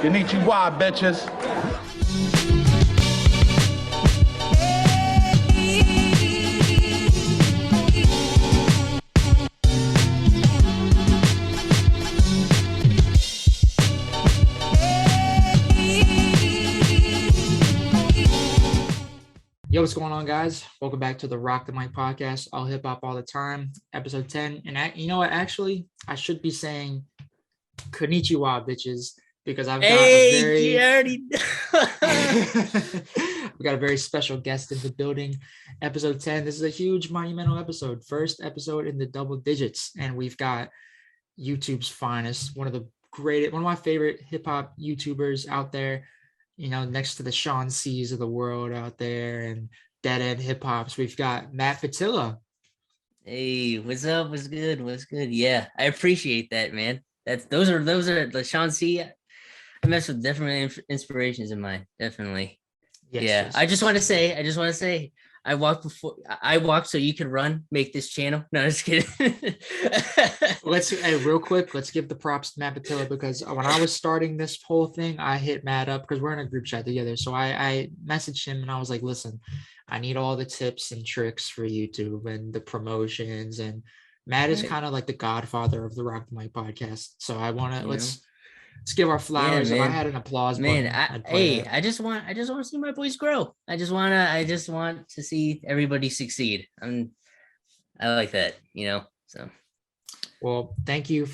Konnichiwa, bitches. Yo, what's going on, guys? Welcome back to the Rock the Mic podcast, all hip hop all the time, episode 10. And you know what? Actually, I should be saying konnichiwa, bitches, because I've got I've got a very special guest in the building. Episode 10. This is a huge monumental episode. First episode in the double digits. And we've got YouTube's finest, one of my favorite hip hop YouTubers out there. You know, next to the Sean C's of the world out there and Dead End Hip Hops, we've got Matt Pietila. Hey, what's up? What's good? What's good? Yeah, I appreciate that, man. Those are the Sean C. I mess with different inspirations in mine, definitely. Yes, yeah, yes, I just want to say, I walked so you can run, make this channel. No, just kidding. Real quick, let's give the props to Matt Pietila, because when I was starting this whole thing, I hit Matt up because we're in a group chat together. So I messaged him and I was like, listen, I need all the tips and tricks for YouTube and the promotions. And Matt is kind of like the godfather of the Rock the Mic podcast. So I want to let's give our flowers. Yeah, if I had an applause button, button, I just want to see my boys grow. I just want to see everybody succeed. I like that, so. Well, thank you.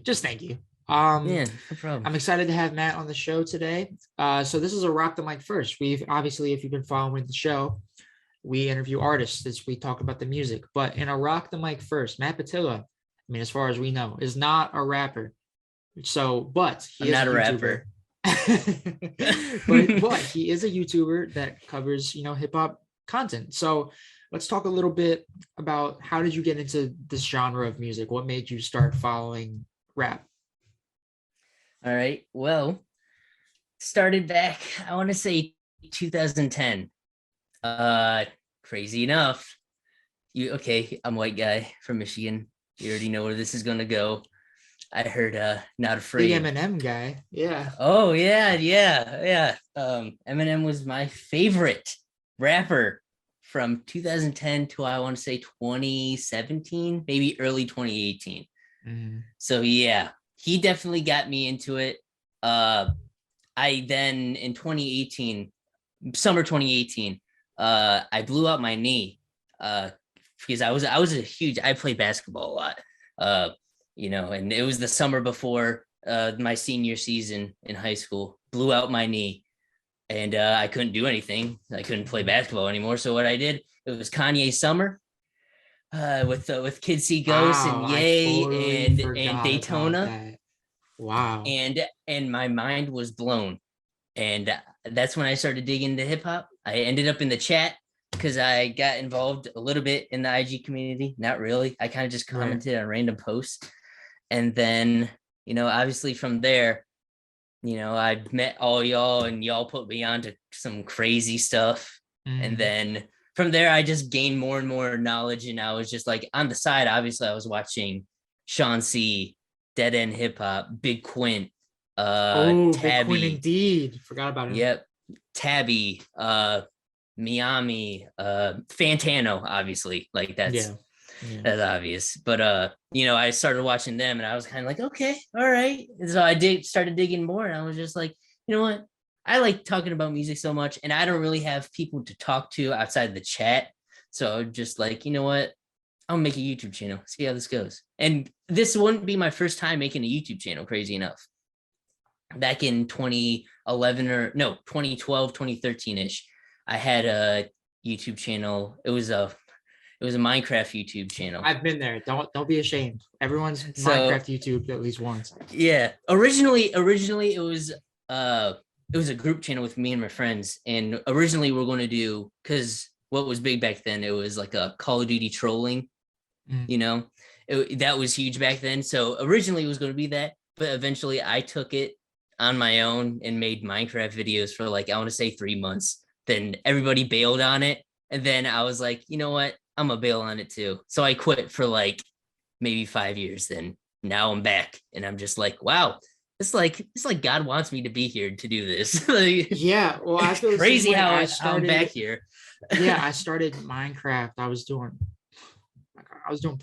Just thank you. Yeah, no problem. I'm excited to have Matt on the show today. So this is a Rock the Mic first. We've obviously, if you've been following the show, we interview artists as we talk about the music. But in a Rock the Mic first, Matt Pietila, I mean, as far as we know, is not a rapper. So, but he is not a rapper. but he is a YouTuber that covers, hip hop content. So let's talk a little bit about how did you get into this genre of music? What made you start following rap? All right. Well, started back, I want to say 2010. Crazy enough. I'm a white guy from Michigan. You already know where this is going to go. I heard Not Afraid. The Eminem guy. Yeah. Oh, yeah. Eminem was my favorite rapper from 2010 to, I want to say, 2017, maybe early 2018. Mm-hmm. So yeah, he definitely got me into it. I then in 2018, summer 2018, I blew out my knee because I played basketball a lot, and it was the summer before my senior season in high school. Blew out my knee. And I couldn't do anything. I couldn't play basketball anymore. So what I did, it was Kanye Summer with Kids See Ghosts and Ye and Daytona. Wow. And my mind was blown. And that's when I started digging into hip hop. I ended up in the chat because I got involved a little bit in the IG community. Not really. I kind of just commented on random posts. And then, obviously from there, I met all y'all and y'all put me onto some crazy stuff. Mm-hmm. And then from there, I just gained more and more knowledge. And I was just like on the side, obviously I was watching Sean C, Dead End Hip Hop, Big Quint, Tabby. Big Quint indeed. Forgot about him. Yep. Tabby, Miami, Fantano, obviously. Like that's obvious. But I started watching them and I was kind of like, okay, all right. And so I started digging more, and I was just like, you know what? I like talking about music so much, and I don't really have people to talk to outside of the chat. So just like, you know what? I'll make a YouTube channel, see how this goes. And this wouldn't be my first time making a YouTube channel, crazy enough. Back in 2012, 2013-ish, I had a YouTube channel. It was a Minecraft YouTube channel. I've been there. Don't be ashamed. Everyone's Minecraft YouTube at least once. Yeah. Originally it was a group channel with me and my friends. And originally we're going to do, because what was big back then, it was like a Call of Duty trolling, that was huge back then. So originally it was going to be that, but eventually I took it on my own and made Minecraft videos for like, I want to say 3 months. Then everybody bailed on it. And then I was like, you know what? I'm gonna bail on it too. So I quit for like maybe 5 years then. now I'm back, and I'm just like, wow, it's like God wants me to be here to do this. Like, yeah. Well, I feel crazy how how I'm back here. Yeah, I started Minecraft. I was doing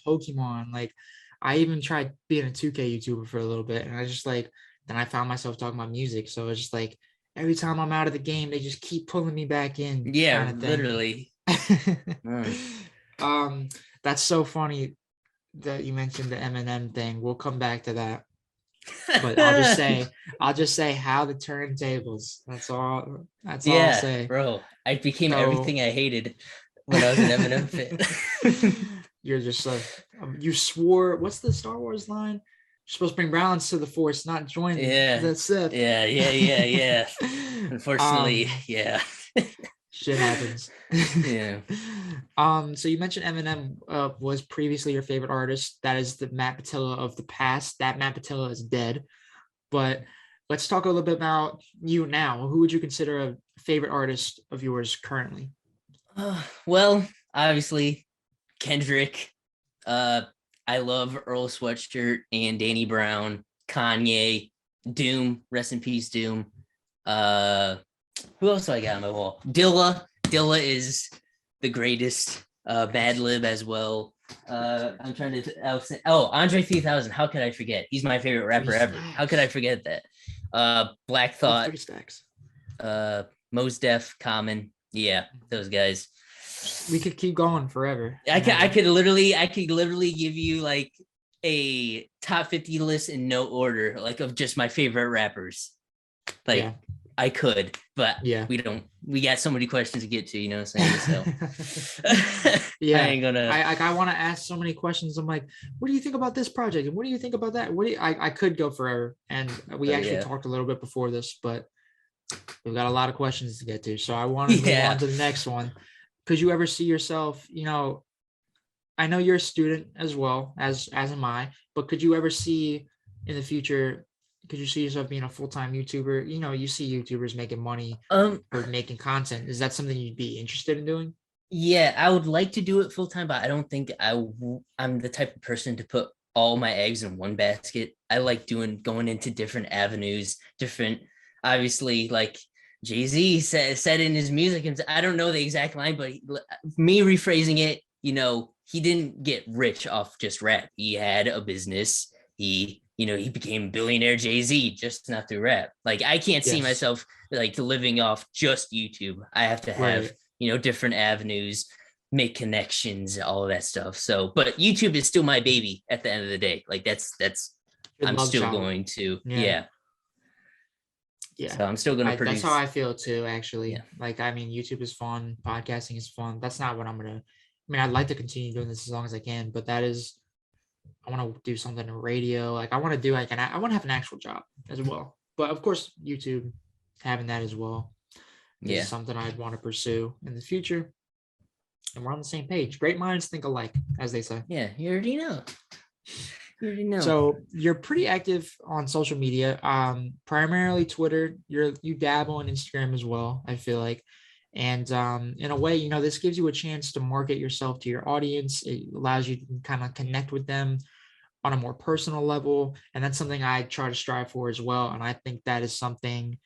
Pokemon. Like, I even tried being a 2K YouTuber for a little bit, and I just like then I found myself talking about music. So it's just like every time I'm out of the game, they just keep pulling me back in, Yeah, kind of thing. literally. That's so funny that you mentioned the Eminem thing. We'll come back to that. But I'll just say how the turntables. That's all I'll say. Bro, I became So- everything I hated when I was an Eminem fan. You're just you swore. What's the Star Wars line? You're supposed to bring balance to the Force, not join the Sith. Yeah. Unfortunately, yeah. Shit happens. Yeah. So you mentioned Eminem was previously your favorite artist. That is the Matt Pietila of the past. That Matt Pietila is dead. But let's talk a little bit about you now. Who would you consider a favorite artist of yours currently? Well, obviously, Kendrick. I love Earl Sweatshirt and Danny Brown, Kanye, Doom, rest in peace, Doom. Who else do I got on my wall? Dilla. Dilla is the greatest. Madlib as well. I'm trying to. Andre 3000. How could I forget? He's my favorite rapper ever. How could I forget that? Black Thought. 3 stacks. Mos Def, Common. Yeah, those guys. We could keep going forever. I could literally give you like a top 50 list in no order, like of just my favorite rappers. Like, yeah. I could, but we got so many questions to get to, you know what I'm saying? So yeah, I ain't gonna. I want to ask so many questions. I'm like, what do you think about this project? And what do you think about that? I could go forever. And we actually talked a little bit before this, but we've got a lot of questions to get to. So I want to move on to the next one. Could you ever see yourself, I know you're a student as well as am I, but could you ever see in the future, could you see yourself being a full-time YouTuber? You see YouTubers making money or making content. Is that something you'd be interested in doing? Yeah, I would like to do it full-time, but I don't think I'm the type of person to put all my eggs in one basket. I like going into different avenues, obviously, like Jay-Z said in his music, and I don't know the exact line, but me rephrasing it, he didn't get rich off just rap. He had a business. He became billionaire Jay-Z, just not through rap. Like, I can't see myself like living off just YouTube. I have to have, different avenues, make connections, all of that stuff. So, but YouTube is still my baby at the end of the day. Like I'm still going to, yeah. So I'm still going to produce. That's how I feel too, actually. Yeah. Like, YouTube is fun. Podcasting is fun. That's not what I'd like to continue doing this as long as I can, but I want to do something in radio. Like, I want to do I want to have an actual job as well. But of course, YouTube, having that as well is something I'd want to pursue in the future. And we're on the same page. Great minds think alike, as they say. Yeah, you already know. So you're pretty active on social media, primarily Twitter. You dabble on Instagram as well, I feel like. And in a way, this gives you a chance to market yourself to your audience. It allows you to kind of connect with them on a more personal level. And that's something I try to strive for as well. And I think that is something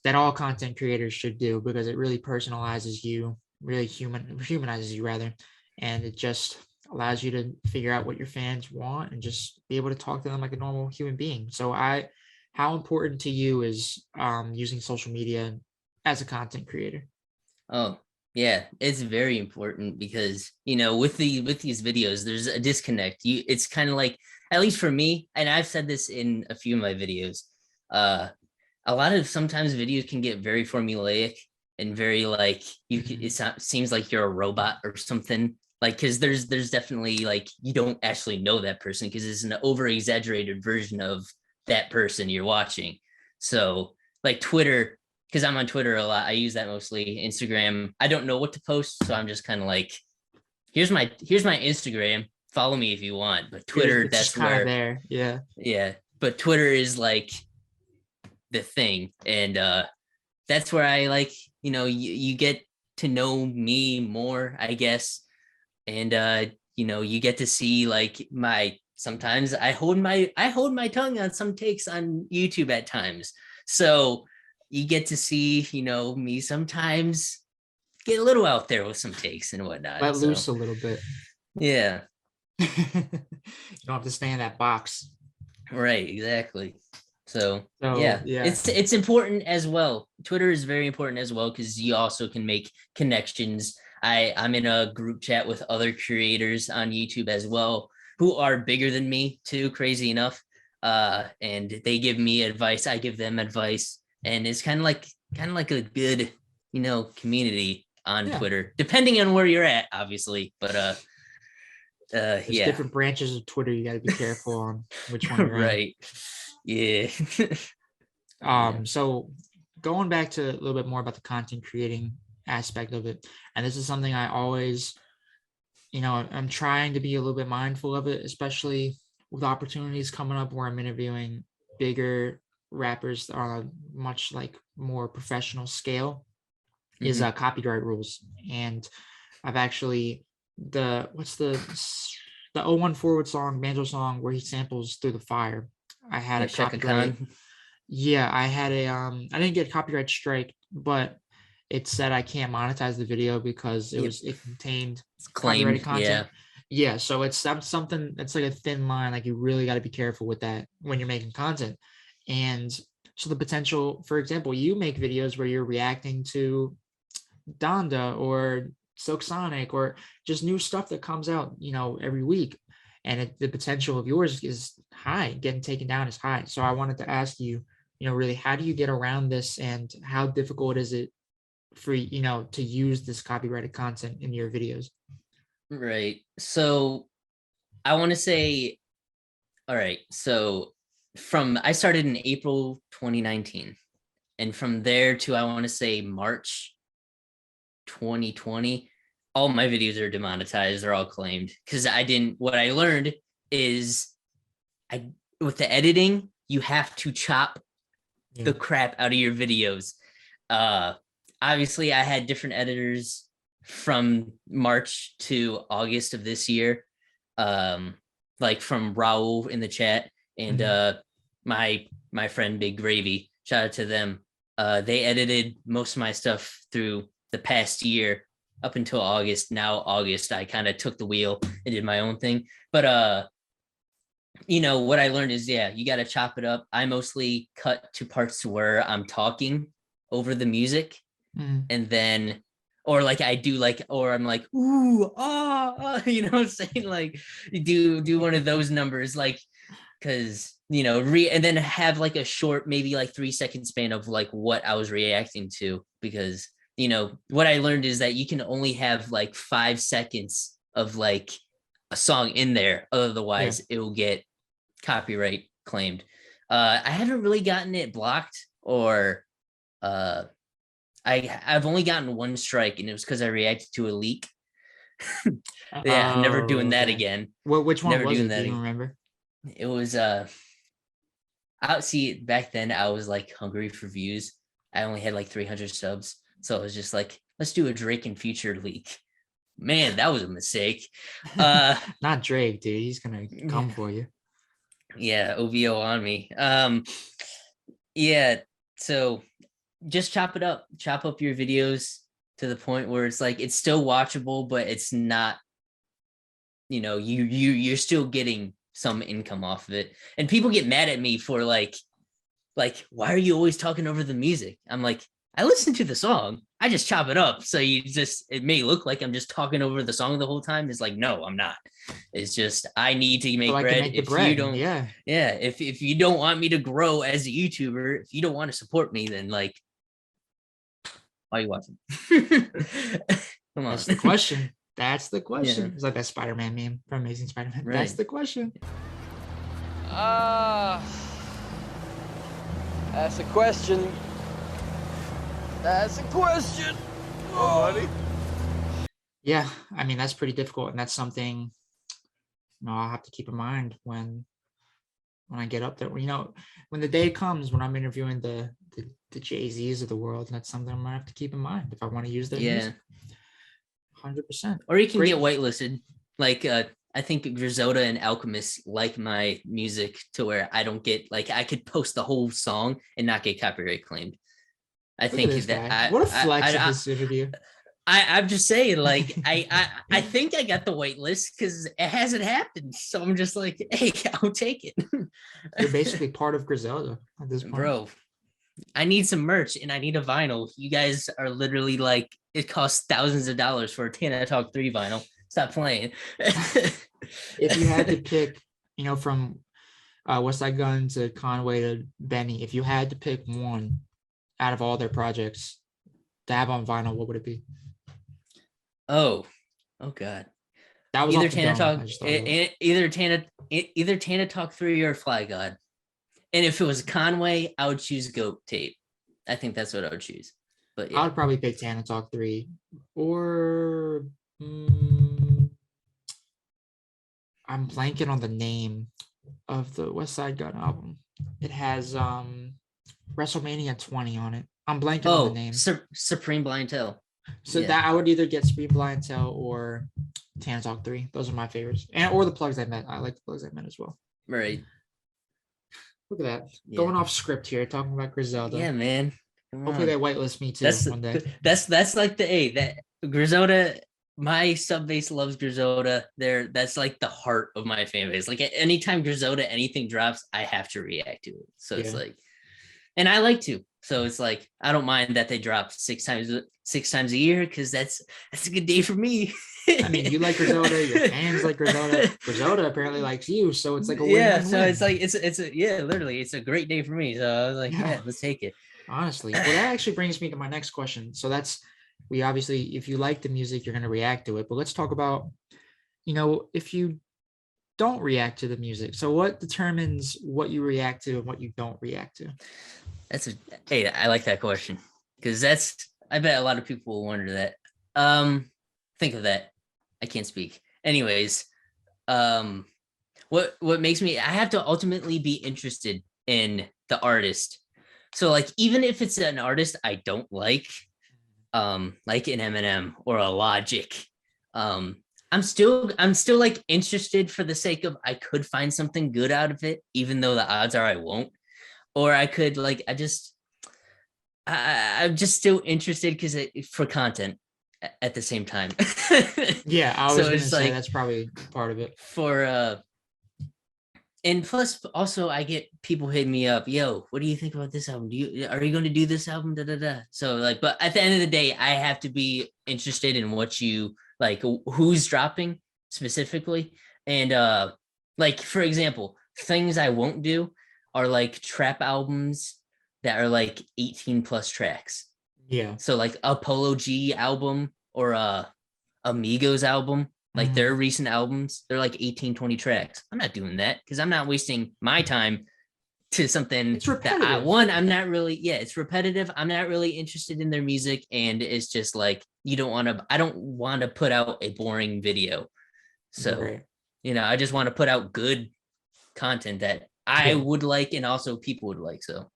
that all content creators should do, because it really personalizes you, really humanizes you rather. And it just allows you to figure out what your fans want and just be able to talk to them like a normal human being. So how important to you is using social media as a content creator? Oh, yeah, it's very important because, with these videos, there's a disconnect. It's kind of like, at least for me, and I've said this in a few of my videos, sometimes videos can get very formulaic and very like, it seems like you're a robot or something. Like, because there's definitely like, you don't actually know that person because it's an over exaggerated version of that person you're watching. So like Twitter, because I'm on Twitter a lot, I use that mostly. Instagram, I don't know what to post, so I'm just kind of like, here's my Instagram, follow me if you want. But Twitter, that's where there, yeah. But Twitter is like the thing, and that's where I like, you get to know me more, I guess, and you get to see like my sometimes I hold my tongue on some takes on YouTube at times. So you get to see, me sometimes get a little out there with some takes and whatnot. Let loose a little bit. Yeah. You don't have to stay in that box. Right, exactly. So yeah, it's important as well. Twitter is very important as well because you also can make connections. I'm in a group chat with other creators on YouTube as well who are bigger than me too, crazy enough. And they give me advice, I give them advice, and it's kind of like a good, community on Twitter, depending on where you're at, obviously. But there's different branches of Twitter you got to be careful on which one you're right. Yeah. So going back to a little bit more about the content creating aspect of it, and this is something I always, I'm trying to be a little bit mindful of it, especially with opportunities coming up where I'm interviewing bigger rappers on a much more professional scale, is copyright rules. And I've actually the 01 Forward song, banjo song where he samples Through the Fire. I had a copyright. Yeah, I had I didn't get copyright strike, but it said I can't monetize the video because it contained copyrighted content. Yeah, so it's something that's like a thin line. Like you really got to be careful with that when you're making content. And so the potential, for example, you make videos where you're reacting to Donda or Silk Sonic or just new stuff that comes out, every week. And the potential of yours is high. Getting taken down is high. So I wanted to ask you, really, how do you get around this, and how difficult is it for to use this copyrighted content in your videos? Right. So I want to say, all right. So I started in April 2019, and from there to I want to say March 2020. All my videos are demonetized. They're all claimed because what I learned is with the editing, you have to chop the crap out of your videos. Obviously I had different editors from March to August of this year. Like from Raul in the chat and my friend Big Gravy, shout out to them. They edited most of my stuff through the past year up until August. Now August, I kind of took the wheel and did my own thing. But what I learned is, you got to chop it up. I mostly cut to parts where I'm talking over the music, and then, or like I do or I'm like, ooh, what I'm saying? Like do one of those numbers, because and then have a short, maybe 3-second span of what I was reacting to, because what I learned is that you can only have 5 seconds of a song in there. Otherwise it will get copyright claimed. I haven't really gotten it blocked, or I've only gotten one strike, and it was because I reacted to a leak. Never doing that again. Which one was it? Do you remember? It was back then I was hungry for views. I only had 300 subs. So I was just let's do a Drake and Future leak. Man, that was a mistake. Not Drake, dude. He's gonna come for you. Yeah, OVO on me. So just chop up your videos to the point where it's it's still watchable, but it's not, you're still getting some income off of it. And people get mad at me for why are you always talking over the music? I'm I listen to the song. I just chop it up. So it may look like I'm just talking over the song the whole time. It's no, I'm not. It's just, I need to make bread. You don't, if you don't want me to grow as a YouTuber, if you don't want to support me, then why are you watching? Come on. That's the question. That's the question. Yeah. It's like that Spider-Man meme from Amazing Spider-Man. Right. That's the question. That's a question. That's a question. Oh, buddy. Yeah, I mean, that's pretty difficult, and that's something I'll have to keep in mind when I get up there. When the day comes when I'm interviewing the Jay-Z's of the world, and that's something I'm gonna have to keep in mind if I want to use their music. 100%. Or you can get whitelisted. I think Griselda and Alchemist like my music to where I don't get like I could post the whole song and not get copyright claimed. I Look think at this that guy. What a flex of this interview. I'm just saying, like, I think I got the wait list because it hasn't happened. So I'm just like, hey, I'll take it. You're basically part of Griselda at this point. Bro, I need some merch and I need a vinyl. You guys are literally like, it costs thousands of dollars for a Tana Talk 3 vinyl. Stop playing. If you had to pick, you know, from West Side Gun to Conway to Benny, if you had to pick one out of all their projects to have on vinyl, what would it be? Oh God. That was either off the Tana dome. Talk, either Tana Talk 3 or Fly God. And if it was Conway, I would choose Goat Tape. I think that's what I would choose. But yeah. I would probably pick Tana Talk 3 or I'm blanking on the name of the West Side Gun album. It has WrestleMania 20 on it. I'm blanking on the name. Supreme Blientele. So that I would either get Supreme Blientele or Tana Talk 3. Those are my favorites. Or the Plugs I Met. I like the Plugs I Met as well. Right. Look at that. Yeah. Going off script here, talking about Griselda. Yeah, man. Hopefully they whitelist me too one day. That's like that Griselda. My sub base loves Griselda. That's like the heart of my fan base. Like anytime Griselda anything drops, I have to react to it. So it's like, and I like to. So it's like I don't mind that they drop six times a year because that's a good day for me. I mean, you like Griselda, your fans like Griselda. Griselda apparently likes you, so it's like a win-win. So it's like literally it's a great day for me. So I was like, yeah, let's take it. Honestly, well, that actually brings me to my next question. So we obviously, if you like the music, you're going to react to it. But let's talk about, you know, if you don't react to the music. So what determines what you react to and what you don't react to? Hey, I like that question because I bet a lot of people will wonder that. Think of that. I can't speak. Anyways, what makes me, I have to ultimately be interested in the artist. So like, even if it's an artist I don't like an Eminem or a Logic, I'm still like interested for the sake of I could find something good out of it, even though the odds are I won't. Or I could like, I'm just still interested because for content at the same time. Yeah, I was going to say that's probably part of it. And plus, also, I get people hitting me up. Yo, what do you think about this album? Are you going to do this album? Da, da, da. So like, but at the end of the day, I have to be interested in what you like, who's dropping specifically. And like, for example, things I won't do are like trap albums that are like 18 plus tracks. Yeah. So like a Polo G album or a Amigos album. Like their recent albums, they're like 18, 20 tracks. I'm not doing that because I'm not wasting my time to something that I'm not really, it's repetitive. I'm not really interested in their music. And it's just like, I don't want to put out a boring video. So, you know, I just want to put out good content that I would like and also people would like. So.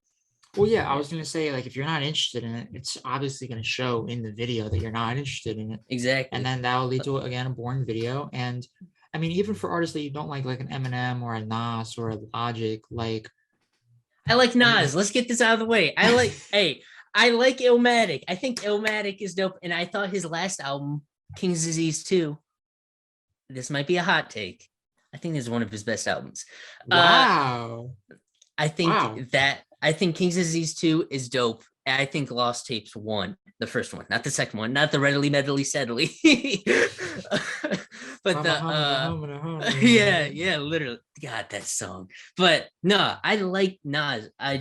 Well, yeah, I was going to say, like, if you're not interested in it, it's obviously going to show in the video that you're not interested in it. Exactly. And then that'll lead to, again, a boring video. And I mean, even for artists that you don't like an Eminem or a Nas or a Logic, like. I like Nas. Let's get this out of the way. I like Illmatic. I think Illmatic is dope. And I thought his last album, King's Disease 2, this might be a hot take. I think this is one of his best albums. Wow. I think King's Disease 2 is dope. I think Lost Tapes 1, the first one, not the second one, not the Readily Medley Steadily. But yeah, literally. God, that song. But no, I like Nas. I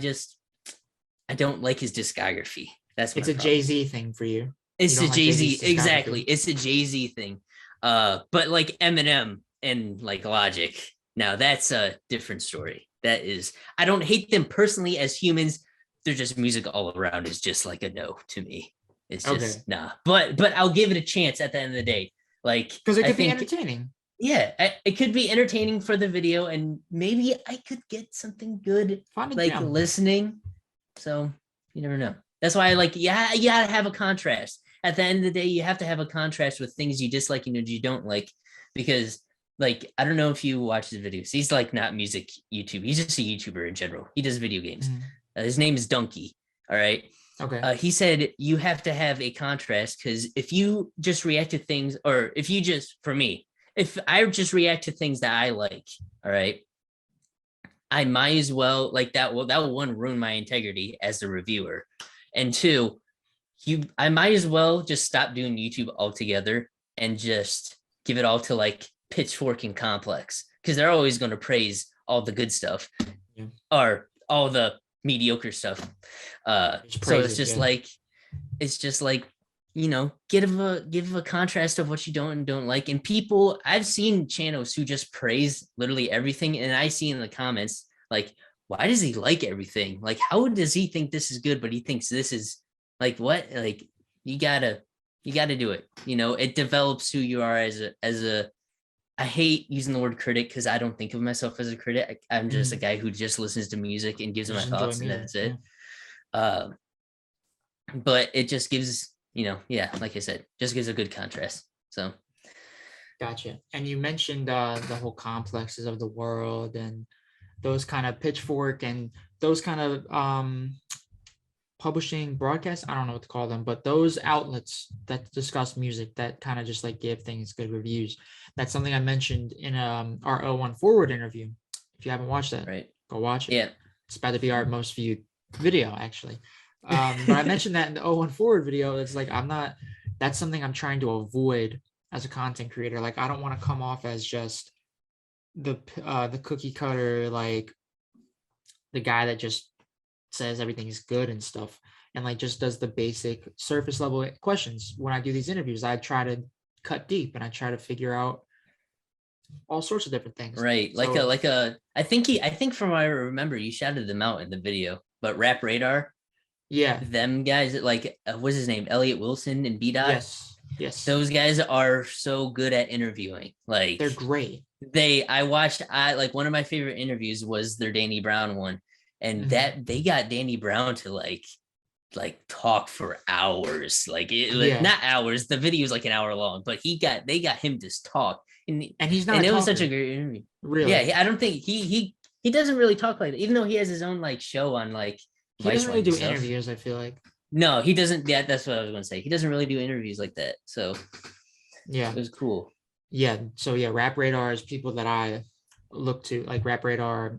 don't like his discography. It's a Jay-Z thing for you. It's a Jay-Z, exactly. It's a Jay-Z thing. But like Eminem and like Logic, now that's a different story. That is, I don't hate them personally as humans. They're just music all around is just like a no to me. It's just nah. But I'll give it a chance at the end of the day. Like, because it could be entertaining. Yeah, it could be entertaining for the video, and maybe I could get something good listening. So you never know. That's why I like, you gotta have a contrast. At the end of the day, you have to have a contrast with things you dislike and you don't like, because like, I don't know if you watch his videos. He's like not music YouTube. He's just a YouTuber in general. He does video games. His name is Donkey. All right. Okay. He said you have to have a contrast, because if you just react to things, or if you just, for me, if I just react to things that I like, all right, I might as well, like, that will one, ruin my integrity as the reviewer, and two, I might as well just stop doing YouTube altogether and just give it all to like Pitchfork and Complex, because they're always going to praise all the good stuff, or all the mediocre stuff. So it's just like, give a contrast of what you don't and don't like. And people, I've seen channels who just praise literally everything, and I see in the comments like, why does he like everything? Like, how does he think this is good, but he thinks this is like, what? Like, you gotta do it. It develops who you are as a I hate using the word critic, because I don't think of myself as a critic. I'm just a guy who just listens to music and gives my thoughts, and that's it. But it just gives, like I said, just gives a good contrast. So. Gotcha. And you mentioned the whole complexes of the world and those kind of Pitchfork and those kind of publishing broadcasts. I don't know what to call them, but those outlets that discuss music, that kind of just like give things good reviews. That's something I mentioned in our 01 Forward interview. If you haven't watched that, right, go watch it. Yeah, it's about to be our most viewed video, actually. But I mentioned that in the 01 Forward video. It's like, that's something I'm trying to avoid as a content creator. Like, I don't want to come off as just the cookie cutter, like the guy that just says everything is good and stuff, and like just does the basic surface level questions. When I do these interviews, I try to cut deep and I try to figure out all sorts of different things. Right. I think from what I remember, you shouted them out in the video, but Rap Radar, them guys, like, what's his name? Elliot Wilson and B-Dot. Yes. Those guys are so good at interviewing. Like, they're great. Like, one of my favorite interviews was their Danny Brown one. And that they got Danny Brown to like talk for hours, not hours. The video is like an hour long, but they got him to talk, and he's not. And it was such a great interview. Really? Yeah, I don't think he doesn't really talk like that, even though he has his own like show on like. He doesn't really do interviews. I feel like. No, he doesn't. Yeah, that's what I was going to say. He doesn't really do interviews like that. So. Yeah, it was cool. Yeah. So Rap Radar is people that I look to, like Rap Radar.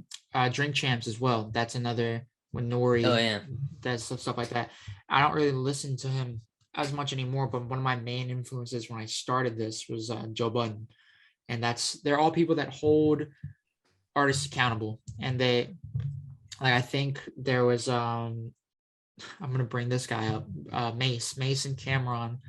Drink Champs as well. That's another, when Nori. Oh yeah. That's stuff like that. I don't really listen to him as much anymore, but one of my main influences when I started this was Joe Budden, and they're all people that hold artists accountable. And they, like, I think there was I'm gonna bring this guy up, Mace and Cameron,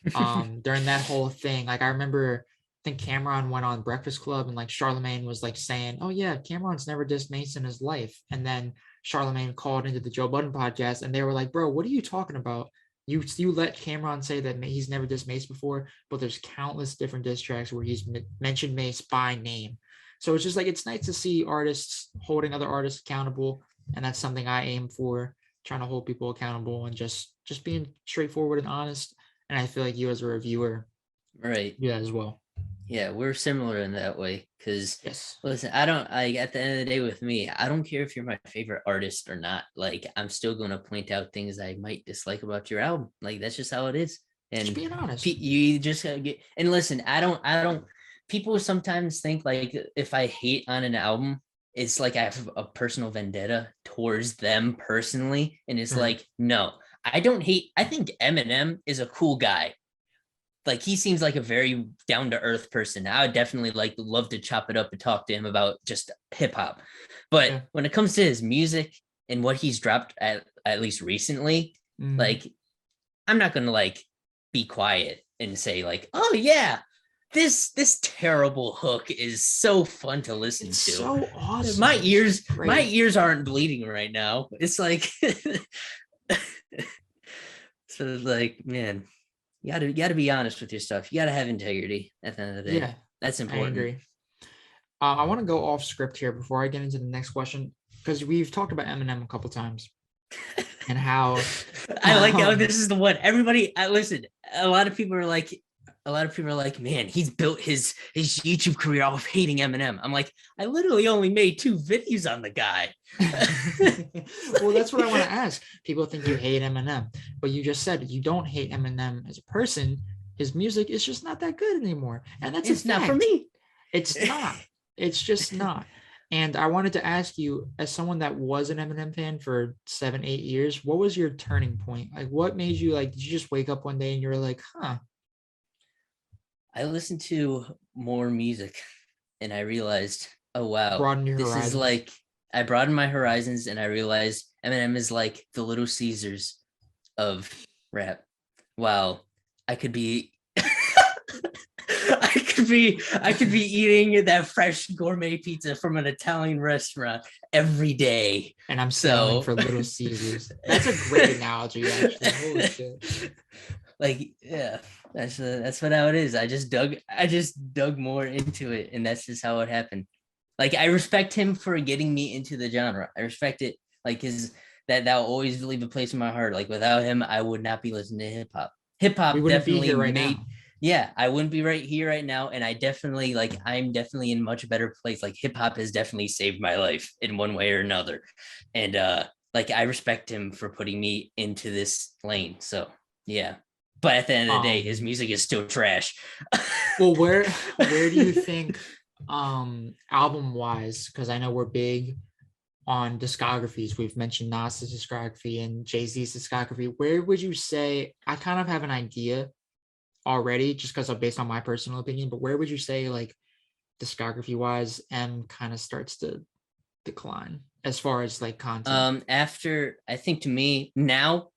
during that whole thing. Like, I remember. I think Cameron went on Breakfast Club, and like Charlemagne was like saying, "Oh yeah, Cameron's never dissed Mace in his life." And then Charlemagne called into the Joe Budden podcast, and they were like, "Bro, what are you talking about? You let Cameron say that he's never dissed Mace before, but there's countless different diss tracks where he's mentioned Mace by name." So it's just like, it's nice to see artists holding other artists accountable, and that's something I aim for, trying to hold people accountable and just being straightforward and honest. And I feel like you as a reviewer, right, do that as well. Yeah, we're similar in that way, because listen, at the end of the day with me, I don't care if you're my favorite artist or not. Like, I'm still going to point out things I might dislike about your album. Like, that's just how it is. And just being honest. You just gotta get, and listen, I don't, people sometimes think like if I hate on an album, it's like I have a personal vendetta towards them personally. And it's like, no, I don't hate. I think Eminem is a cool guy. Like, he seems like a very down-to-earth person. I would definitely love to chop it up and talk to him about just hip-hop. But when it comes to his music and what he's dropped at least recently, like, I'm not going to be quiet and say like, oh yeah, this terrible hook is so fun to listen to. So awesome. My ears aren't bleeding right now. It's like, so like, man. You gotta be honest with your stuff. You gotta have integrity at the end of the day. Yeah, that's important. I agree. I want to go off script here before I get into the next question, because we've talked about Eminem a couple times and how I like how this is the one everybody. Listen, a lot of people are like, a lot of people are like, man, he's built his YouTube career off hating Eminem. I'm like, I literally only made 2 videos on the guy. Well, that's what I want to ask. People think you hate Eminem, but you just said you don't hate Eminem as a person. His music is just not that good anymore. And that's It's not for me. It's not. It's just not. And I wanted to ask you, as someone that was an Eminem fan for 7-8 years, what was your turning point? Like, what made you like, did you just wake up one day and you were like, huh? I listened to more music and I realized, oh, wow, Broaden your this horizons. is like, I broadened my horizons and I realized Eminem is like the Little Caesars of rap. Wow, I could be I could be eating that fresh gourmet pizza from an Italian restaurant every day. And I'm selling for Little Caesars. That's a great analogy, actually. Holy shit. Like, yeah, that's what how it is. I just dug more into it, and that's just how it happened. Like, I respect him for getting me into the genre. I respect it. Like, that'll always leave a place in my heart. Like, without him, I would not be listening to hip hop. Hip hop definitely now. Yeah, I wouldn't be right here right now. And I'm definitely in a much better place. Like, hip hop has definitely saved my life in one way or another. And like, I respect him for putting me into this lane. So yeah. But at the end of the day, his music is still trash. Well, where do you think album wise, because I know we're big on discographies. We've mentioned Nas's discography and Jay-Z's discography. Where would you say, I kind of have an idea already just because based on my personal opinion, but where would you say, like, discography wise, M kind of starts to decline as far as like content? After, I think, to me now,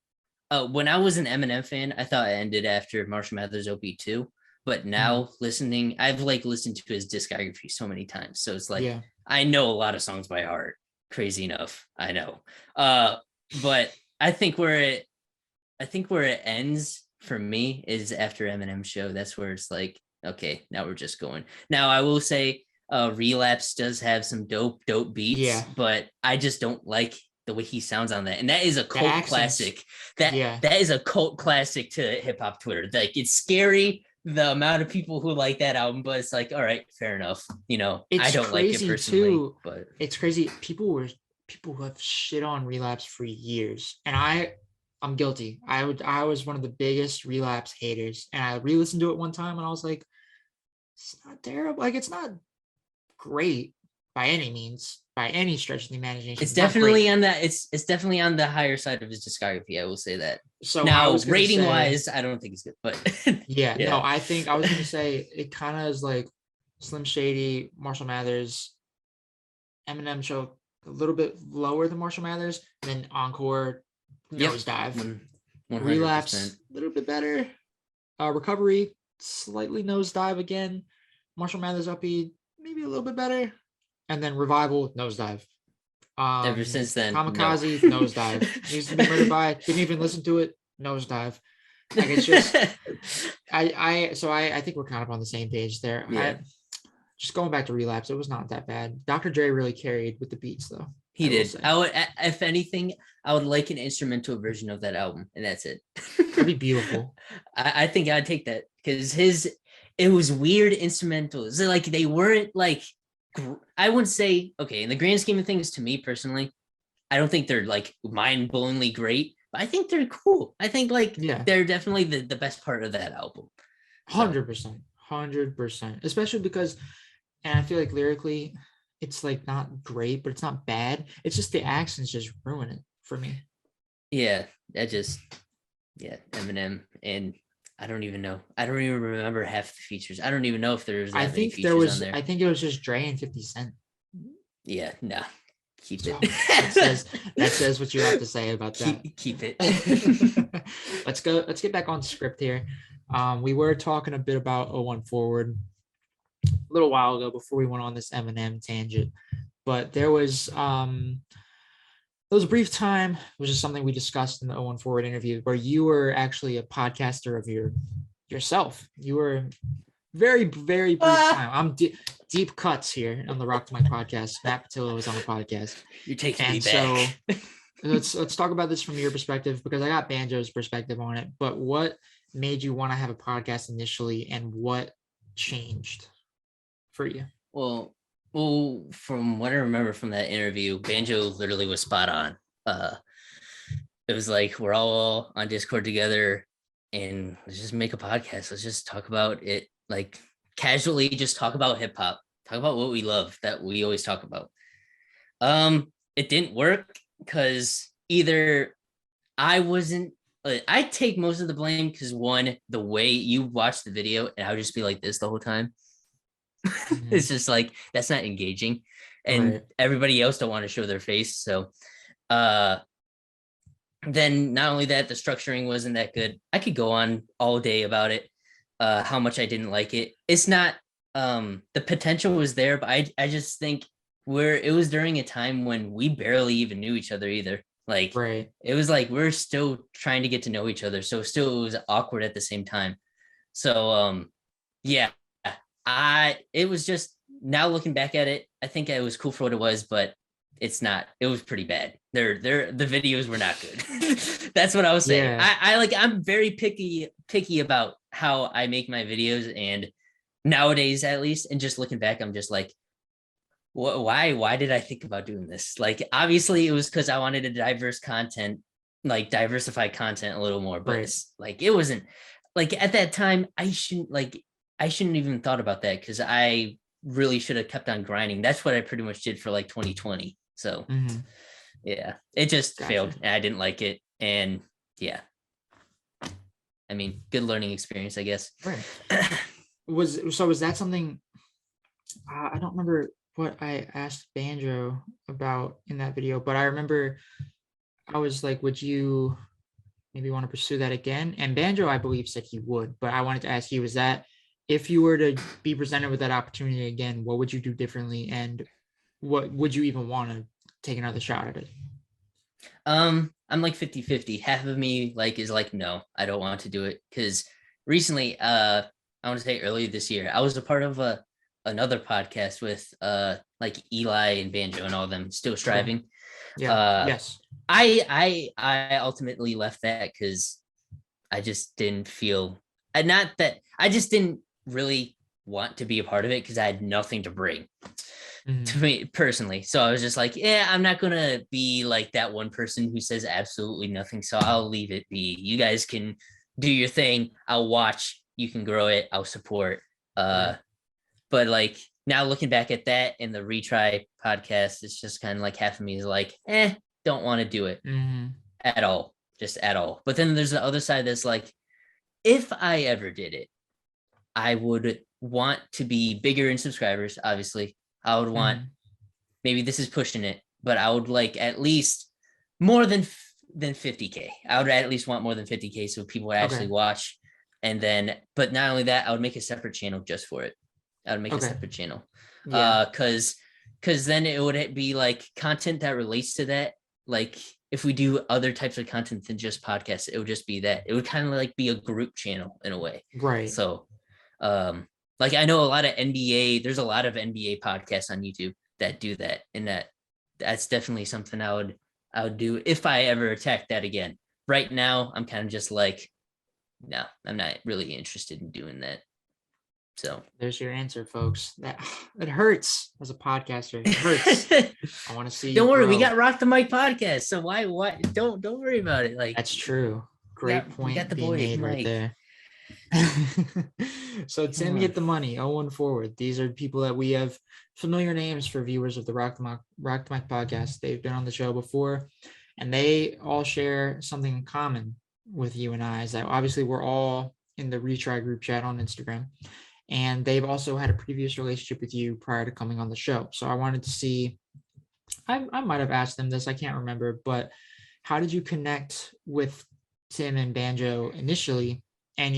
when I was an Eminem fan, I thought it ended after Marshall Mathers OP2, but now I've like listened to his discography so many times, so it's like, I know a lot of songs by heart. Crazy enough, I know. But I think where it ends for me is after Eminem Show. That's where it's like, okay, now we're just going. Now I will say, Relapse does have some dope beats, but I just don't like the way he sounds on that. And that is a cult classic. That is a cult classic to hip hop Twitter. Like, it's scary the amount of people who like that album, but it's like, all right, fair enough. You know, I don't like it personally, too, but it's crazy. People who have shit on Relapse for years, and I'm guilty. I was one of the biggest Relapse haters, and I re-listened to it one time and I was like, it's not terrible. Like, it's not great by any means, by any stretch of the imagination. It's definitely on that. It's definitely on the higher side of his discography. I will say that. So now, rating wise, I don't think it's good, but no, I think I was going to say it kind of is like Slim Shady, Marshall Mathers, Eminem Show a little bit lower than Marshall Mathers, and then Encore, nosedive. 100%. Relapse a little bit better. Recovery, slightly nosedive again. Marshall Mathers uppy, maybe a little bit better. And then Revival, nosedive. Ever since then, Kamikaze, nosedive. Needs to be murdered by. Didn't even listen to it. Nosedive. Like, it's just, I think we're kind of on the same page there. Yeah. Just going back to Relapse, it was not that bad. Dr. Dre really carried with the beats, though. He did. I would, if anything, I would like an instrumental version of that album, and that's it. That'd be beautiful. I think I'd take that because it was weird instrumentals. Like, they weren't like, I wouldn't say, okay, in the grand scheme of things, to me personally, I don't think they're like mind-blowingly great, but I think they're cool. I think they're definitely the best part of that album. 100%. Especially because, and I feel like lyrically, it's like not great, but it's not bad. It's just the accents just ruin it for me. Yeah, Eminem, and I don't even know. I don't even remember half the features. I don't even know if there's. I think there was. I think it was just Dre and 50 Cent. Yeah, no, keep it. That says what you have to say about that. Keep it. Let's go. Let's get back on script here. We were talking a bit about 01 Forward a little while ago before we went on this Eminem tangent, but there was a brief time, which is something we discussed in the 01 Forward interview, where you were actually a podcaster of yourself. You were very, very brief time. I'm deep cuts here on the Rock to My podcast. Matt Pietila was on the podcast. You're taking me back. So let's talk about this from your perspective, because I got Banjo's perspective on it. But what made you want to have a podcast initially, and what changed for you? Well, from what I remember from that interview, Banjo literally was spot on. It was like, we're all on Discord together and let's just make a podcast. Let's just talk about it, like casually, just talk about hip hop, talk about what we love that we always talk about. It didn't work because either I take most of the blame because one, the way you watch the video and I would just be like this the whole time. Mm-hmm. It's just like, that's not engaging, and everybody else don't want to show their face. So, then not only that, the structuring wasn't that good. I could go on all day about it, how much I didn't like it. It's not, the potential was there, but I just think it was during a time when we barely even knew each other either. Like, it was like, we're still trying to get to know each other. So still it was awkward at the same time. So, yeah, it was just, now looking back at it, I think it was cool for what it was, but it's not, it was pretty bad. The videos were not good. That's what I was saying. Yeah. I'm very picky about how I make my videos, and nowadays at least, and just looking back, I'm just like, why did I think about doing this? Like, obviously it was because I wanted to diversify content a little more, but it's like, it wasn't like, at that time, I shouldn't even thought about that, because I really should have kept on grinding. That's what I pretty much did for like 2020. So yeah, it just failed and I didn't like it. And yeah, I mean, good learning experience, I guess. Was that something, I don't remember what I asked Banjo about in that video, but I remember I was like, would you maybe want to pursue that again? And Banjo, I believe, said he would, but I wanted to ask you, is that, if you were to be presented with that opportunity again, what would you do differently? And what would you even want to take another shot at it? I'm like 50-50. Half of me is like, no, I don't want to do it. Because recently, I want to say earlier this year, I was a part of another podcast with like Eli and Banjo and all of them, Still Striving. Yes. I ultimately left that because I just didn't feel, I just didn't really want to be a part of it because I had nothing to bring to me personally. So I was just like, yeah, I'm not gonna be like that one person who says absolutely nothing. So I'll leave it be. You guys can do your thing. I'll watch. You can grow it. I'll support. But like, now looking back at that and the Retry podcast, it's just kind of like, half of me is like, don't want to do it at all, just at all. But then there's the other side that's like, if I ever did it, I would want to be bigger in subscribers. Obviously, I would want, maybe this is pushing it, but I would like at least more than 50K. I would at least want more than 50K so people would actually watch. And then, but not only that, I would make a separate channel just for it. I would make a separate channel. Because then it would be like content that relates to that. Like, if we do other types of content than just podcasts, it would just be that. It would kind of like be a group channel in a way. So, like, I know there's a lot of NBA podcasts on YouTube that do that. And that's definitely something I would do if I ever attack that again. Right now, I'm kind of just like, no, I'm not really interested in doing that. So there's your answer, folks. That it hurts as a podcaster. It hurts. I want to see. Don't worry, we got Rock the Mic podcast. So why don't worry about it. Like, that's true. Great point. We got the boy made right there. So Tim Get the Money, 0 forward. These are people that we have familiar names for viewers of the Rock the Mic podcast. They've been on the show before, and they all share something in common with you and I. Is that obviously we're all in the Retry group chat on Instagram. And they've also had a previous relationship with you prior to coming on the show. So I wanted to see, I might have asked them this, I can't remember, but how did you connect with Tim and Banjo initially? And,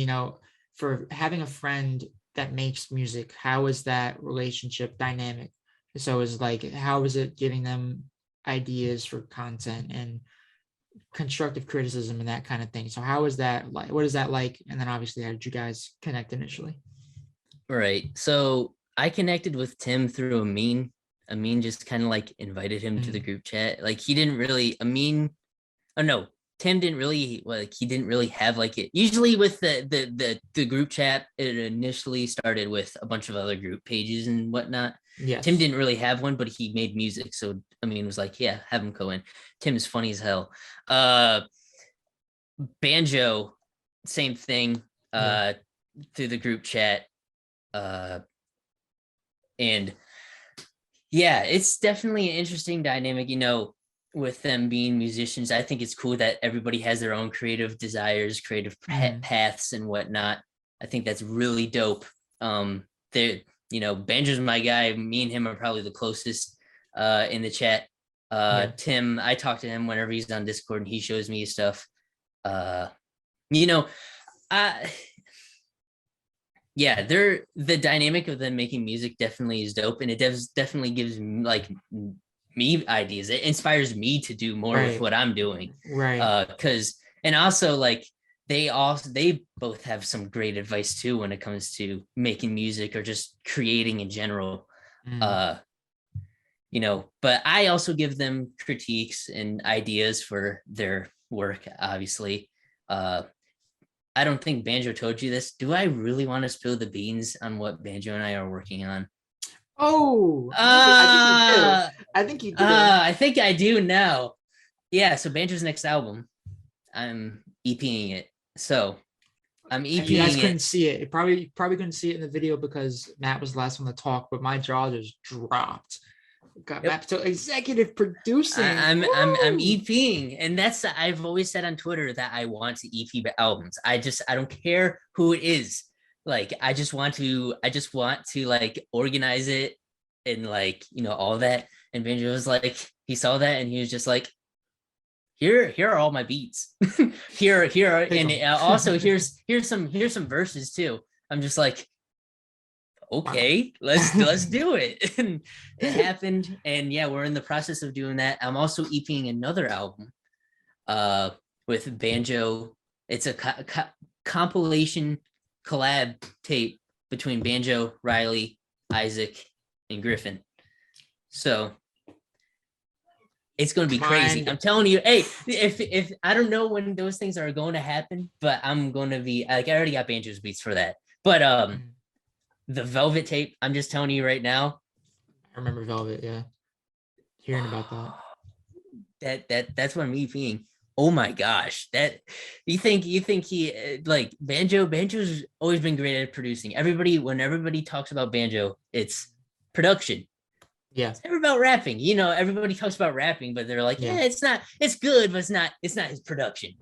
for having a friend that makes music, how is that relationship dynamic? So is like, how is it giving them ideas for content and constructive criticism and that kind of thing? So how is that like? What is that like? And then obviously, how did you guys connect initially? Right. So I connected with Tim through Amin. Amin just kind of like invited him to the group chat. Like, he didn't really, Tim didn't really he didn't really have like it. Usually with the group chat, it initially started with a bunch of other group pages and whatnot. Yes. Tim didn't really have one, but he made music. So I mean, it was like, yeah, have him go in. Tim is funny as hell. Banjo, same thing. Through the group chat. And yeah, it's definitely an interesting dynamic, with them being musicians. I think it's cool that everybody has their own creative desires, creative paths and whatnot. I think that's really dope. Banjo's my guy. Me and him are probably the closest in the chat. Tim, I talk to him whenever he's on Discord and he shows me stuff. The dynamic of them making music definitely is dope, and it definitely gives like me ideas. It inspires me to do more with what I'm doing. And also like they both have some great advice too when it comes to making music or just creating in general. But I also give them critiques and ideas for their work, obviously. I don't think Banjo told you this. Do I really want to spill the beans on what Banjo and I are working on? Oh, I think you do. I think I do now. Yeah, so Banjo's next album, I'm EPing it. So I'm EPing. You guys couldn't see it. Probably couldn't see it in the video because Matt was the last one to talk, but my jaw just dropped. Got Matt to executive producing. I'm EPing, and I've always said on Twitter that I want to EP albums. I don't care who it is. Like I just want to like organize it and like all that. And Banjo was like, he saw that and he was just like, here are all my beats. here are, and also here's some verses too. I'm just like, okay, let's do it. And it happened, and yeah, we're in the process of doing that. I'm also EPing another album with Banjo. It's a compilation collab tape between Banjo, Riley, Isaac, and Griffin. So it's going to be crazy. I'm telling you, hey, if I don't know when those things are going to happen, but I'm going to be like, I already got Banjo's beats for that. But the Velvet tape, I'm just telling you right now. I remember Velvet, yeah. Hearing about that. That's what I'm EPing. Oh my gosh, that you think he like Banjo's always been great at producing. When everybody talks about Banjo, it's production. Yeah, it's never about rapping. Everybody talks about rapping, but they're like, it's good, but it's not his production.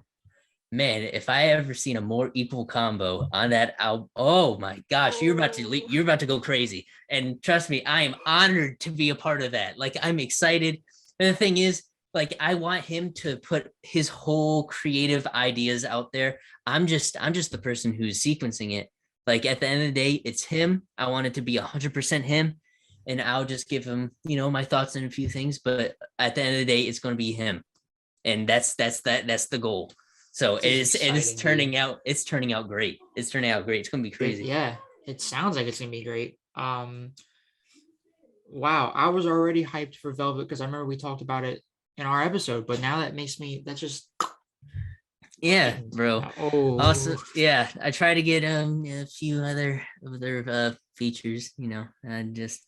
Man, if I ever seen a more equal combo on that album, oh my gosh, you're about to go crazy. And trust me, I am honored to be a part of that. Like, I'm excited. And the thing is, like, I want him to put his whole creative ideas out there. I'm just the person who's sequencing it. Like, at the end of the day, it's him. I want it to be 100% him, and I'll just give him, my thoughts on a few things. But at the end of the day, it's going to be him, and that's the goal. So it's turning out great. It's turning out great. It's going to be crazy. Yeah, it sounds like it's going to be great. Wow, I was already hyped for Velvet because I remember we talked about it in our episode, but now that's just yeah, bro. Oh, also, yeah, I try to get a few other features, and just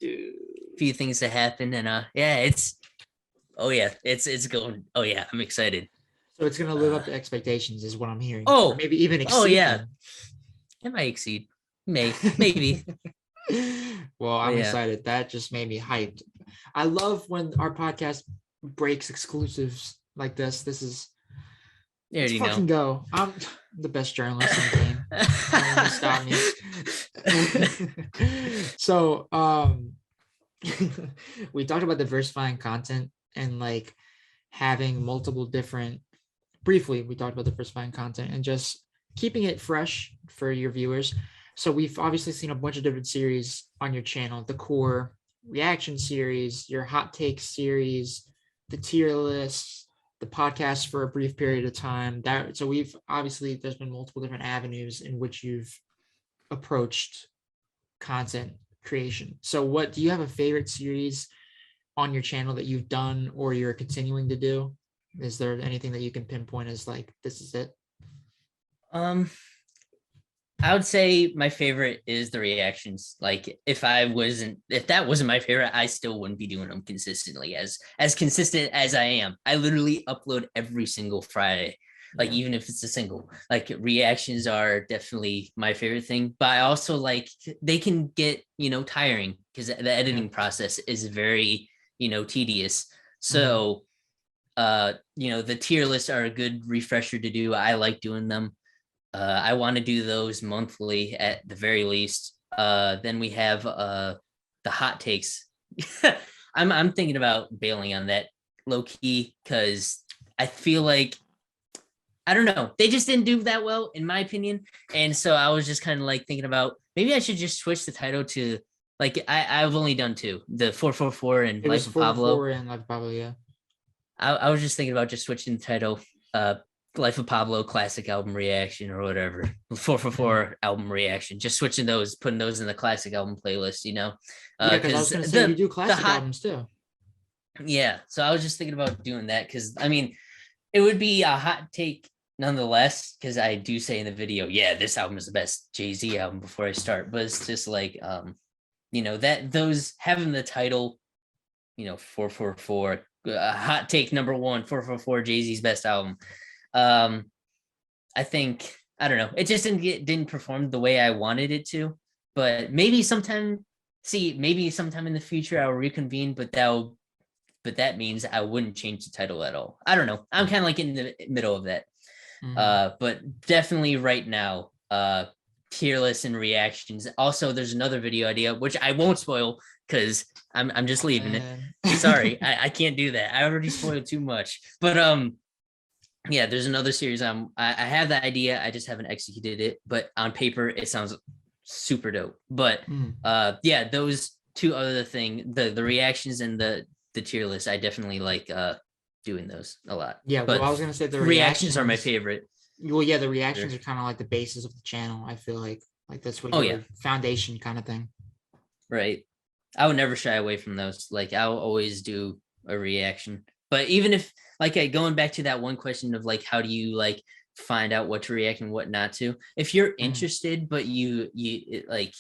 a few things to happen, and it's going. Oh yeah, I'm excited. So it's gonna live up to expectations, is what I'm hearing. Oh, or maybe even exceed. Oh yeah, them. It might exceed. Maybe. Well, I'm excited. That just made me hyped. I love when our podcast breaks exclusives like this. This is let's fucking go. I'm the best journalist in the game. No stop me. So we talked about diversifying content and like having multiple different briefly we talked about diversifying content and just keeping it fresh for your viewers. So we've obviously seen a bunch of different series on your channel, the core reaction series, your hot take series, the tier lists, the podcast for a brief period of time. So we've obviously, there's been multiple different avenues in which you've approached content creation. So do you have a favorite series on your channel that you've done or you're continuing to do? Is there anything that you can pinpoint as like, this is it? I would say my favorite is the reactions. Like if that wasn't my favorite, I still wouldn't be doing them consistently as consistent as I am. I literally upload every single Friday. Like even if it's a single, like reactions are definitely my favorite thing, but I also like they can get, tiring because the editing process is very, tedious. So, the tier lists are a good refresher to do. I like doing them. I want to do those monthly at the very least. Then we have the hot takes. I'm thinking about bailing on that low key because I feel like I don't know. They just didn't do that well, in my opinion. And so I was just kind of like thinking about maybe I should just switch the title to like I've only done 2, the 444 and Life of Pablo. And Life of Pablo, yeah. I was just thinking about just switching the title, Life of Pablo classic album reaction or whatever, 444 album reaction. Just switching those, putting those in the classic album playlist, Yeah, because I was going to say you do classic albums too. Yeah, so I was just thinking about doing that because I mean, it would be a hot take nonetheless, because I do say in the video, yeah, this album is the best Jay-Z album before I start, but it's just like, that those having the title, 444, hot take number 1, 444, Jay-Z's best album. I think, I don't know, it just didn't perform the way I wanted it to, but maybe sometime in the future I'll reconvene, but that means I wouldn't change the title at all. I don't know. I'm kind of like in the middle of that. But definitely right now, tier lists and reactions. Also, there's another video idea, which I won't spoil because I'm just leaving it. Sorry, I can't do that. I already spoiled too much. But yeah, there's another series. I have the idea. I just haven't executed it. But on paper, it sounds super dope. But yeah, those 2 other thing, the reactions and the tier list, I definitely like doing those a lot. Yeah, but well, I was gonna say the reactions are my favorite. Well, yeah, the reactions are kind of like the basis of the channel. I feel like that's what your foundation kind of thing. Right. I would never shy away from those. Like I'll always do a reaction. But even if like going back to that one question of like how do you like find out what to react and what not to? If you're interested, but you like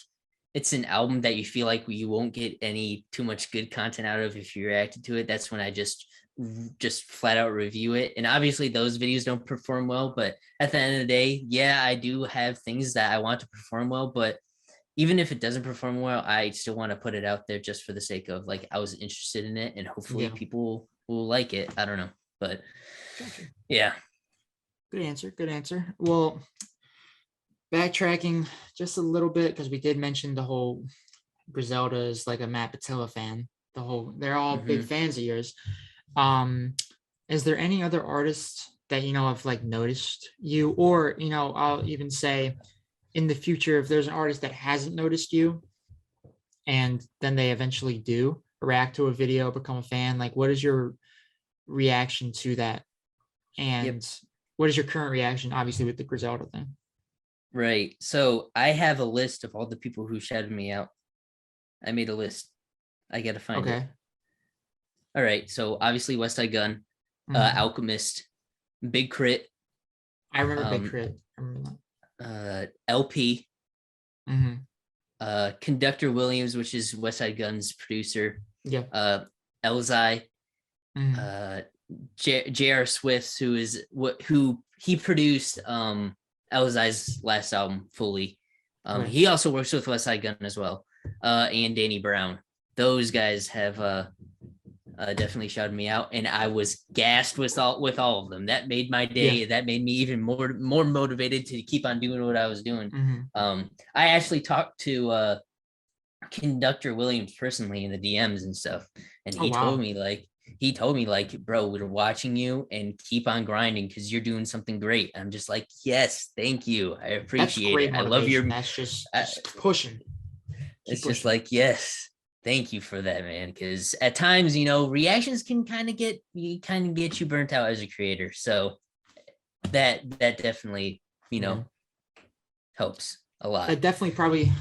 it's an album that you feel like you won't get any too much good content out of if you reacted to it, that's when I just flat out review it. And obviously those videos don't perform well, but at the end of the day, yeah, I do have things that I want to perform well, but even if it doesn't perform well, I still want to put it out there just for the sake of like I was interested in it and hopefully people will like it. I don't know, but yeah. Good answer. Well, backtracking just a little bit because we did mention the whole Griselda is like a Matt Pietila fan. They're all big fans of yours. Is there any other artists that have like noticed you, or I'll even say in the future if there's an artist that hasn't noticed you and then they eventually do react to a video, become a fan, like what is your reaction to that? And what is your current reaction obviously with the Griselda thing? Right. So I have a list of all the people who shouted me out. I made a list. I gotta find it. All right. So obviously West Side Gun, Alchemist, Big Crit. I remember Big Crit. I remember that. LP. Conductor Williams, which is West Side Gun's producer. Yeah. Elzai. J.R. Swift, who he produced Elzai's last album fully. He also works with West Side Gun as well. And Danny Brown. Those guys have definitely shouted me out, and I was gassed with all of them. That made my day. Yeah. That made me even more motivated to keep on doing what I was doing. I actually talked to Conductor Williams personally in the DMs and stuff, and he told me like, bro, we're watching you and keep on grinding because you're doing something great. I'm just like, yes, thank you. I appreciate it. I love your. That's just pushing. It's just like, yes, thank you for that, man. Because at times, reactions can kind of get you burnt out as a creator. So that definitely, helps a lot. It definitely probably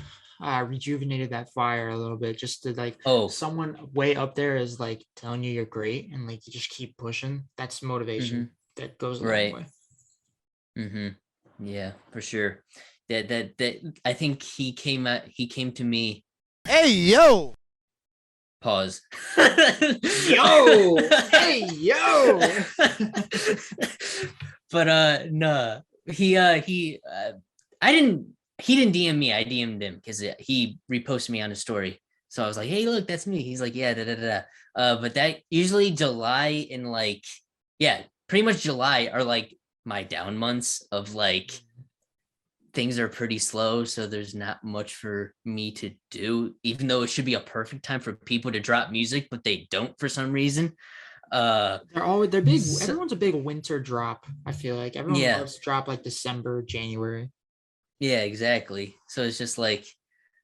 rejuvenated that fire a little bit, just to like Oh, someone way up there is like telling you you're great and like you just keep pushing. That's motivation that goes a long right. way. Yeah, for sure. That I think he came to me. Hey, yo. Pause. Yo, hey, yo. But no, he didn't DM me. I DM'd him because he reposted me on his story. So I was like, hey, look, that's me. He's like, yeah, da da da. But that usually July and like, yeah, pretty much July are like my down months of like things are pretty slow, so there's not much for me to do, even though it should be a perfect time for people to drop music, but they don't for some reason. They're big. Everyone's a big winter drop. I feel like everyone loves to drop like December, January. Yeah, exactly. So it's just like,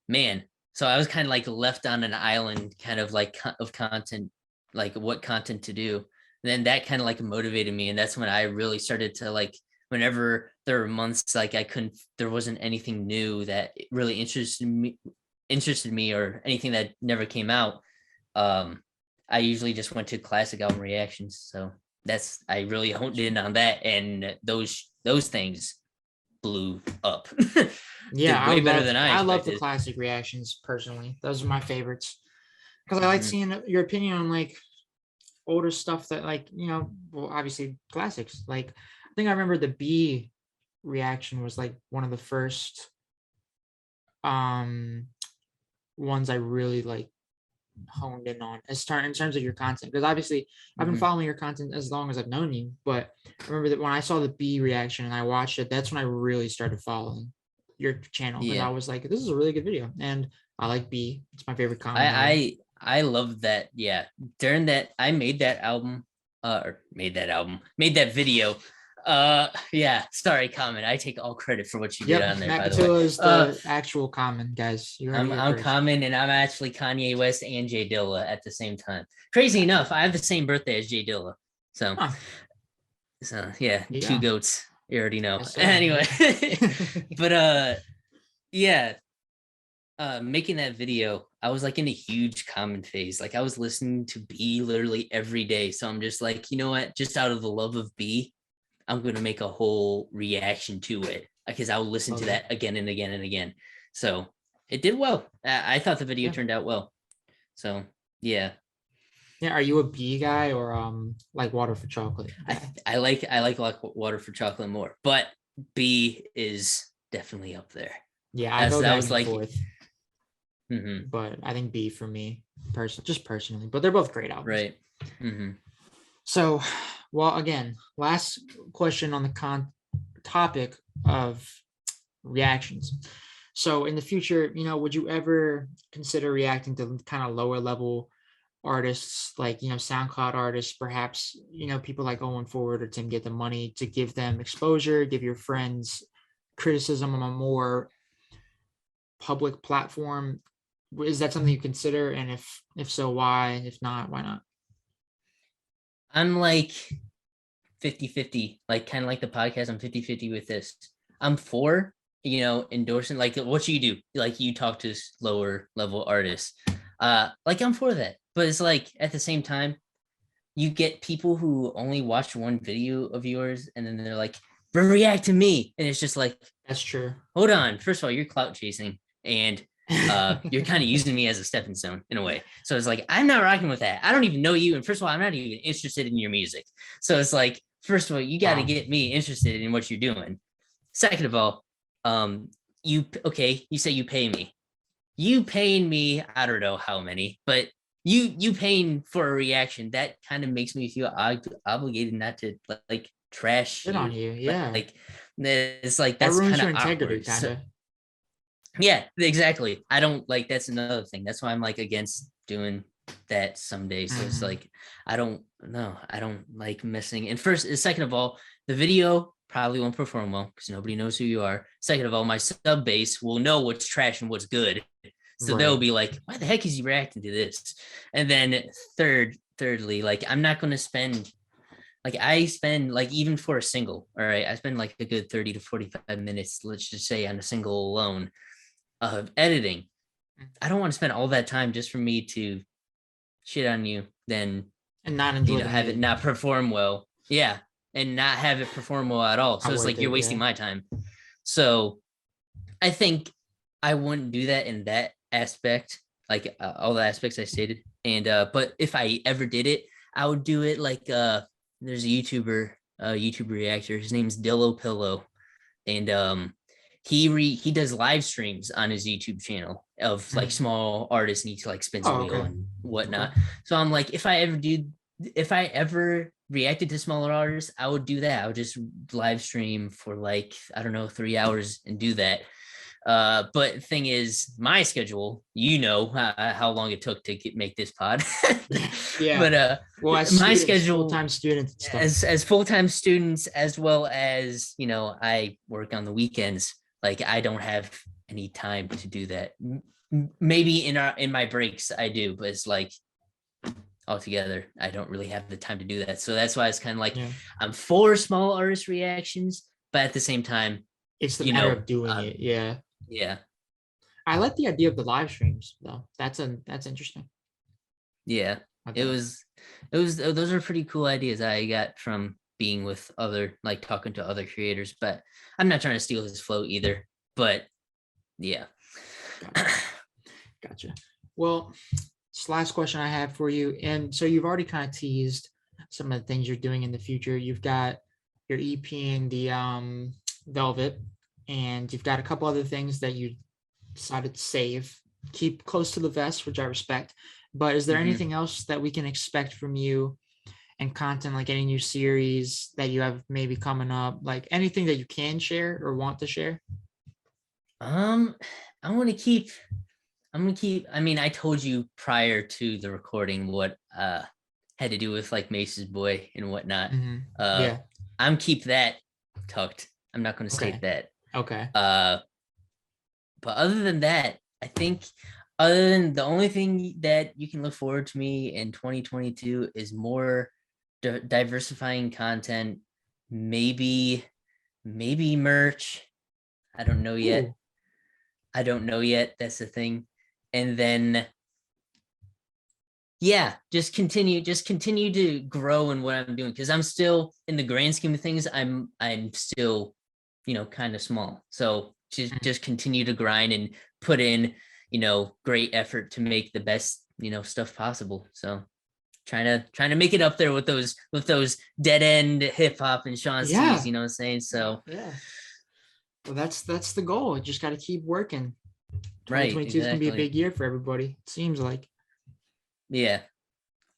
man. So I was kind of like left on an island, kind of like of content, like what content to do. And then that kind of like motivated me, and that's when I really started to like. Whenever there were months like there wasn't anything new that really interested me or anything that never came out. I usually just went to classic album reactions. So I really honed in on that, and those things blew up. Yeah, way better than I love the expected. classic reactions personally. Those are my favorites because I like seeing your opinion on like older stuff that like, well, obviously classics. Like I think I remember the B reaction was like one of the first ones I really like honed in on in terms of your content, because obviously I've been following your content as long as I've known you, but I remember that when I saw the B reaction and I watched it, that's when I really started following your channel, because I was like, this is a really good video, and I like B. It's my favorite comment. I love that. Yeah, during that I made that video. Yeah, sorry, Common. I take all credit for what you did on there. Matt by the way, Pietila is the actual Common, guys. I'm Common, and I'm actually Kanye West and Jay Dilla at the same time. Crazy enough, I have the same birthday as Jay Dilla. So yeah, two goats. You already know. Yes, anyway, but yeah, making that video, I was like in a huge Common phase. Like I was listening to B literally every day. So I'm just like, you know what? Just out of the love of B, I'm going to make a whole reaction to it, because I'll listen to that again and again and again. So it did well. I thought the video turned out well. So yeah. Yeah. Are you a B guy or like Water for Chocolate? I like Water for Chocolate more, but B is definitely up there. Yeah, I go back and forth. But I think B for me, personally. But they're both great albums. Right. So, well, again, last question on the topic of reactions. So in the future, would you ever consider reacting to kind of lower level artists, like, SoundCloud artists, perhaps, people like Going Forward or TimGetTheMoney, to give them exposure, give your friends criticism on a more public platform? Is that something you consider? And if so, why? If not, why not? I'm like 50-50, like kind of like the podcast. I'm 50-50 with this. I'm for, endorsing, like what you do, like you talk to lower level artists. Like I'm for that. But it's like at the same time, you get people who only watch one video of yours and then they're like, react to me. And it's just like, that's true. Hold on. First of all, you're clout chasing, and you're kind of using me as a stepping stone in a way. So it's like, I'm not rocking with that. I don't even know you. And first of all, I'm not even interested in your music. So it's like, first of all, you got to get me interested in what you're doing. Second of all, you say you pay me. You paying me, I don't know how many, but you paying for a reaction, that kind of makes me feel obligated not to like trash you. On you. Yeah. Like it's like, that's kind of integrity, kind of. Yeah, exactly. I don't like, that's another thing. That's why I'm like against doing that someday. So it's like, I don't like missing. And second of all, the video probably won't perform well because nobody knows who you are. Second of all, my sub base will know what's trash and what's good. So they'll be like, why the heck is he reacting to this? And then thirdly, like, I'm not going to spend, like, I spend, like, even for a single, all right, I spend like a good 30 to 45 minutes, let's just say, on a single alone. of editing. I don't want to spend all that time just for me to shit on you, then and not enjoy have it not perform well. Yeah, and not have it perform well at all. So it's like you're wasting my time. So I think I wouldn't do that in that aspect, like all the aspects I stated. And but if I ever did it, I would do it like there's a YouTube reactor. His name's Dillo Pillow, and he does live streams on his YouTube channel of like small artists, and he like spins a wheel and whatnot. So I'm like, if I ever reacted to smaller artists, I would do that. I would just live stream for like, I don't know, 3 hours and do that. But the thing is, my schedule, how long it took to make this pod. Yeah. But well, as my students, schedule, full-time students, as full-time students, as well as I work on the weekends. Like I don't have any time to do that. Maybe in my breaks I do, but it's like altogether I don't really have the time to do that. So that's why it's kind of like I'm for small artist reactions, but at the same time, it's the matter of doing it. Yeah. I like the idea of the live streams though. That's interesting. Yeah. Those are pretty cool ideas I got from being with talking to other creators, but I'm not trying to steal his flow either. But yeah. Gotcha. Well, this last question I have for you. And so you've already kind of teased some of the things you're doing in the future. You've got your EP in the Velvet, and you've got a couple other things that you decided to keep close to the vest, which I respect. But is there anything else that we can expect from you and content, like any new series that you have maybe coming up, like anything that you can share or want to share? I'm gonna keep, I mean, I told you prior to the recording what had to do with like Mace's Boy and whatnot. I'm keep that tucked. I'm not gonna state that. Okay. But other than that, I think other than the only thing that you can look forward to me in 2022 is more diversifying content, maybe merch. I don't know yet. That's the thing. And then just continue to grow in what I'm doing, because I'm still, in the grand scheme of things, I'm still kind of small. So just continue to grind and put in great effort to make the best stuff possible. So trying to make it up there with those dead end hip hop and Sean C's, you know what I'm saying? So well, that's the goal. You just got to keep working. 2022 right, is gonna be a big year for everybody, it seems like.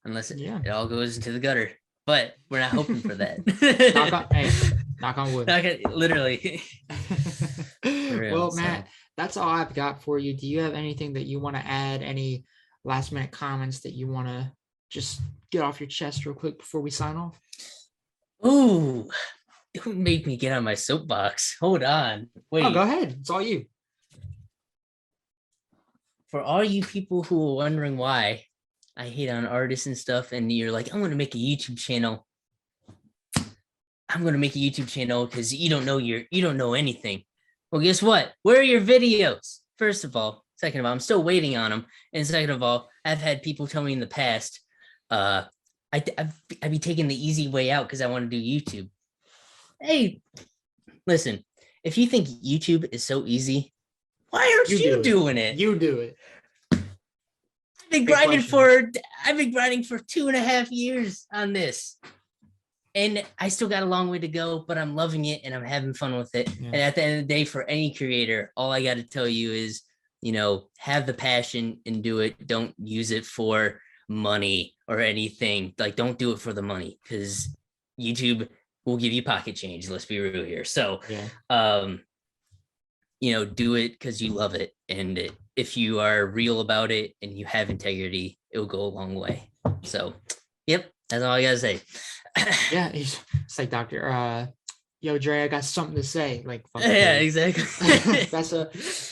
Unless it all goes into the gutter, but we're not hoping for that. knock on wood. Literally. Well, Matt, that's all I've got for you. Do you have anything that you want to add? Any last minute comments that you want to just get off your chest real quick before we sign off? Ooh, don't make me get on my soapbox. Hold on. Wait. Oh, go ahead. It's all you. For all you people who are wondering why I hate on artists and stuff, and you're like, I'm going to make a YouTube channel. I'm going to make a YouTube channel because you don't know anything. Well, guess what? Where are your videos? First of all. Second of all, I'm still waiting on them. And second of all, I've had people tell me in the past, I'd be taking the easy way out because I want to do YouTube. Hey, listen, if you think YouTube is so easy, why aren't you doing it? You do it. I've been grinding for 2.5 years on this. And I still got a long way to go, but I'm loving it and I'm having fun with it. Yeah. And at the end of the day, for any creator, all I got to tell you is, have the passion and do it. Don't use it for money or anything. Like, don't do it for the money, because YouTube will give you pocket change. Let's be real here. So, do it because you love it. And if you are real about it and you have integrity, it will go a long way. So, yep, that's all I got to say. Yeah, it's like Dr. Yo, Dre, I got something to say. Like, yeah, exactly.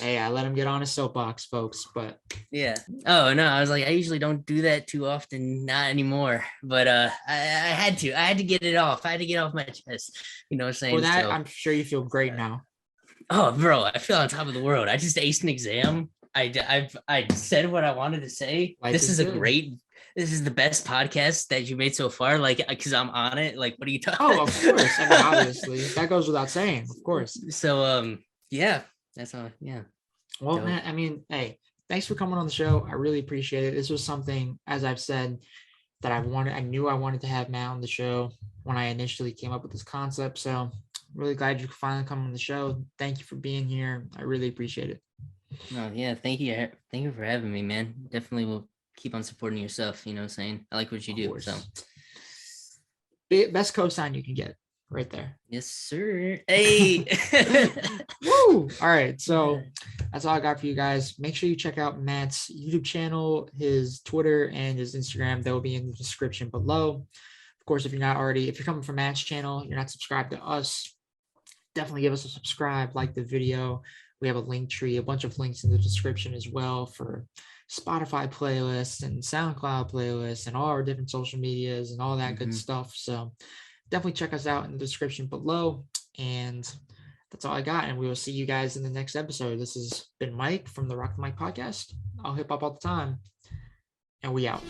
I let him get on his soapbox, folks. But yeah. Oh no, I was like, I usually don't do that too often, not anymore. But I had to get it off. I had to get off my chest. You know what I'm saying? For that, I'm sure you feel great now. Oh, bro, I feel on top of the world. I just aced an exam. I said what I wanted to say. Life This is is good. this is the best podcast that you made so far. Like, because I'm on it. Like, what are you talking? Oh, of course. I mean, obviously, that goes without saying. Of course. So, yeah, that's all. Yeah. Well, Dope. man, I mean, hey, thanks for coming on the show. I really appreciate it. This was something, as I've said, that I knew I wanted to have Matt on the show when I initially came up with this concept. So I'm really glad you could finally come on the show. Thank you for being here. I really appreciate it. Oh, yeah. Thank you. Thank you for having me, man. Definitely will keep on supporting yourself. You know what I'm saying? I like what you do. So best cosign you can get right there. yes, sir. Hey. Woo! All right. So that's all I got for you guys. Make sure you check out Matt's YouTube channel, his Twitter, and his Instagram. They'll be in the description below. Of course, if you're coming from Matt's channel, you're not subscribed to us, definitely give us a subscribe, like the video. We have a link tree, a bunch of links in the description as well for Spotify playlists and SoundCloud playlists and all our different social medias and all that good stuff. So definitely check us out in the description below. And that's all I got. And we will see you guys in the next episode. This has been Mike from the Rock the Mic podcast. I'll hip hop all the time. And we out.